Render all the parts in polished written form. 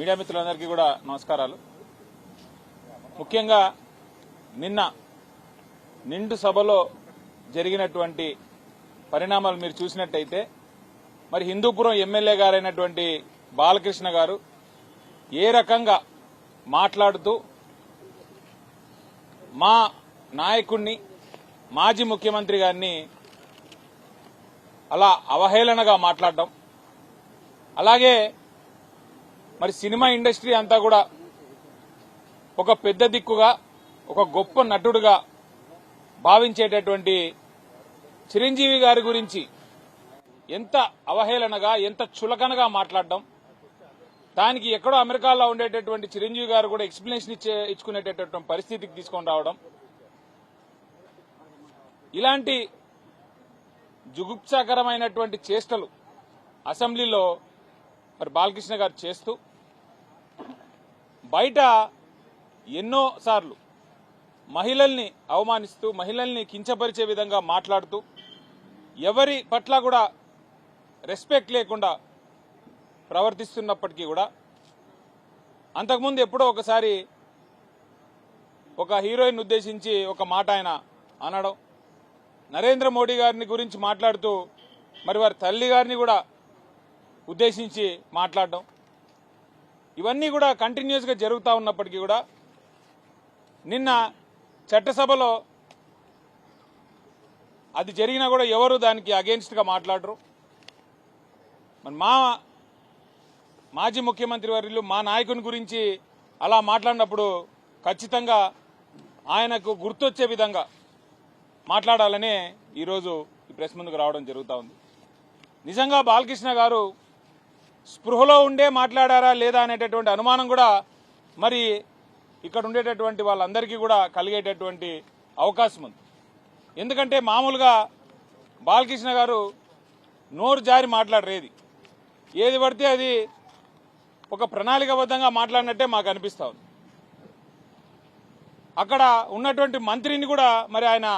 Media మిత్రులందరికీ కూడా నమస్కారాలు. ముఖ్యంగా నిన్న నిండు సభలో జరిగినటువంటి పరిణామాలు మీరు చూసినట్టయితే మరి హిందూపురం ఎమ్మెల్యే గారైనటువంటి బాలకృష్ణ గారు ఏ రకంగా మాట్లాడుతూ మా నాయకుడిని మాజీ ముఖ్యమంత్రి గారిని అలా అవహేళనగా మాట్లాడడం, అలాగే మరి సినిమా ఇండస్ట్రీ అంతా కూడా ఒక పెద్ద దిక్కుగా ఒక గొప్ప నటుడుగా భావించేటటువంటి చిరంజీవి గారి గురించి ఎంత అవహేళనగా ఎంత చులకనగా మాట్లాడడం, దానికి ఎక్కడో అమెరికాలో ఉండేటటువంటి చిరంజీవి గారు కూడా ఎక్స్ప్లెనేషన్ ఇచ్చుకునేటటువంటి పరిస్థితికి తీసుకొని రావడం, ఇలాంటి జుగుప్సాకరమైనటువంటి చేష్టలు అసెంబ్లీలో మరి బాలకృష్ణ గారు చేస్తూ బయట ఎన్నోసార్లు మహిళల్ని అవమానిస్తూ మహిళల్ని కించపరిచే విధంగా మాట్లాడుతూ ఎవరి పట్ల కూడా రెస్పెక్ట్ లేకుండా ప్రవర్తిస్తున్నప్పటికీ కూడా అంతకుముందు ఎప్పుడో ఒకసారి ఒక హీరోయిన్ ఉద్దేశించి ఒక మాట ఆయన అనడం, నరేంద్ర మోడీ గారిని గురించి మాట్లాడుతూ మరి వారి తల్లి గారిని కూడా ఉద్దేశించి మాట్లాడడం, ఇవన్నీ కూడా కంటిన్యూస్ గా జరుగుతూ ఉన్నప్పటికీ కూడా నిన్న చట్టసభలో అది జరిగినా కూడా ఎవరు దానికి అగేన్స్ట్ గా మాట్లాడరు. మరి మాజీ ముఖ్యమంత్రి వర్యులు మా నాయకుని గురించి అలా మాట్లాడినప్పుడు ఖచ్చితంగా ఆయనకు గుర్తొచ్చే విధంగా మాట్లాడాలనే ఈరోజు ఈ ప్రెస్ ముందుకు రావడం జరుగుతూ ఉంది. నిజంగా బాలకృష్ణ గారు స్పృహలో ఉండే మాట్లాడారా లేదా అనేటటువంటి అనుమానం కూడా మరి ఇక్కడ ఉండేటటువంటి వాళ్ళందరికీ కూడా కలిగేటటువంటి అవకాశం ఉంది. ఎందుకంటే మామూలుగా బాలకృష్ణ గారు నోరు జారి మాట్లాడరేది, ఏది పడితే అది ఒక ప్రణాళికాబద్ధంగా మాట్లాడినట్టే మాకు అనిపిస్తా ఉంది. అక్కడ ఉన్నటువంటి మంత్రిని కూడా మరి ఆయన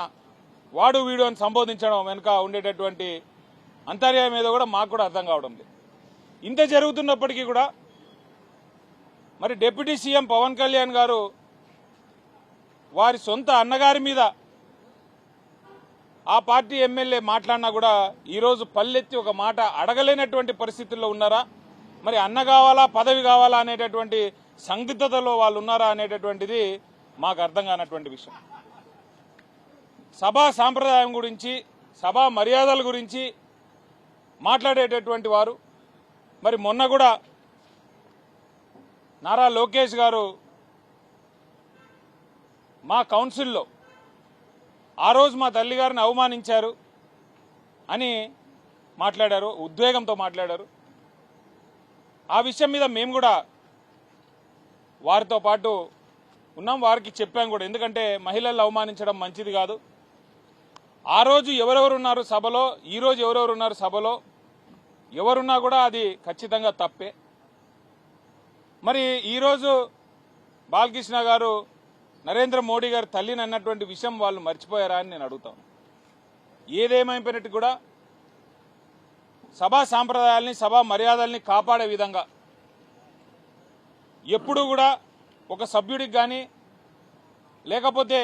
వాడు వీడు అని సంబోధించడం వెనుక ఉండేటటువంటి అంతర్యాయం ఏదో కూడా మాకు కూడా అర్థం కావడం లేదు. ఇంత జరుగుతున్నప్పటికీ కూడా మరి డిప్యూటీ సీఎం పవన్ కళ్యాణ్ గారు వారి సొంత అన్నగారి మీద ఆ పార్టీ ఎమ్మెల్యే మాట్లాడినా కూడా ఈరోజు పల్లెత్తి ఒక మాట అడగలేనటువంటి పరిస్థితుల్లో ఉన్నారా, మరి అన్న కావాలా పదవి కావాలా అనేటటువంటి సందిగ్ధతలో వాళ్ళు ఉన్నారా అనేటటువంటిది మాకు అర్థం కానటువంటి విషయం. సభా సాంప్రదాయం గురించి సభా మర్యాదల గురించి మాట్లాడేటటువంటి వారు మరి మొన్న కూడా నారా లోకేష్ గారు మా కౌన్సిల్లో ఆ రోజు మా తల్లి గారిని అవమానించారు అని మాట్లాడారు, ఉద్వేగంతో మాట్లాడారు. ఆ విషయం మీద మేము కూడా వారితో పాటు ఉన్నాం, వారికి చెప్పాం కూడా. ఎందుకంటే మహిళలు అవమానించడం మంచిది కాదు. ఆ రోజు ఎవరెవరు ఉన్నారు సభలో, ఈ రోజు ఎవరెవరు ఉన్నారు సభలో, ఎవరున్నా కూడా అది ఖచ్చితంగా తప్పే. మరి ఈరోజు బాలకృష్ణ గారు నరేంద్ర మోడీ గారి తల్లిని అన్నటువంటి విషయం వాళ్ళు మర్చిపోయారా అని నేను అడుగుతాను. ఏదేమైపోయినట్టు కూడా సభా సాంప్రదాయాల్ని సభా మర్యాదల్ని కాపాడే విధంగా ఎప్పుడూ కూడా ఒక సభ్యుడికి కానీ లేకపోతే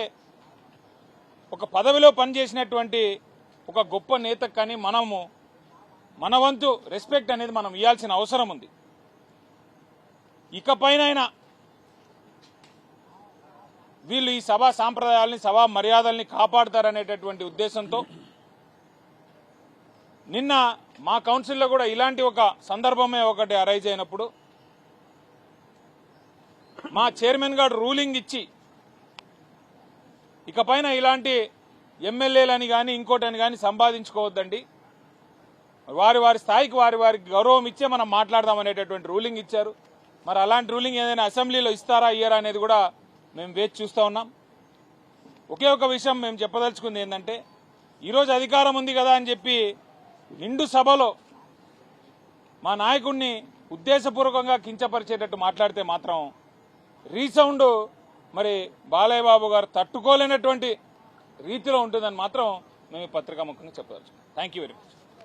ఒక పదవిలో పనిచేసినటువంటి ఒక గొప్ప నేతకు కానీ మన వంతు రెస్పెక్ట్ అనేది మనం ఇవ్వాల్సిన అవసరం ఉంది. ఇకపైనైనా వీళ్ళు ఈ సభా సాంప్రదాయాల్ని సభా మర్యాదల్ని కాపాడతారనేటటువంటి ఉద్దేశంతో నిన్న మా కౌన్సిల్లో కూడా ఇలాంటి ఒక సందర్భమే ఒకటి అరైజ్ అయినప్పుడు మా చైర్మన్ గారు రూలింగ్ ఇచ్చి ఇకపైన ఇలాంటి ఎమ్మెల్యేలని కానీ ఇంకోటని కానీ సంపాదించుకోవద్దండి, వారి స్థాయికి వారికి గౌరవం ఇచ్చే మనం మాట్లాడదాం అనేటటువంటి రూలింగ్ ఇచ్చారు. మరి అలాంటి రూలింగ్ ఏదైనా అసెంబ్లీలో ఇస్తారా ఇయ్యారా అనేది కూడా మేము వేచి చూస్తూ ఉన్నాం. ఒకే ఒక విషయం మేము చెప్పదలుచుకుంది ఏంటంటే, ఈరోజు అధికారం ఉంది కదా అని చెప్పి నిండు సభలో మా నాయకుడిని ఉద్దేశపూర్వకంగా కించపరిచేటట్టు మాట్లాడితే మాత్రం రీసౌండ్ మరి బాలయ్య బాబు గారు తట్టుకోలేనటువంటి రీతిలో ఉంటుందని మాత్రం మేము పత్రికా ముఖంగా చెప్పదలుచుకున్నాం. Thank you very much.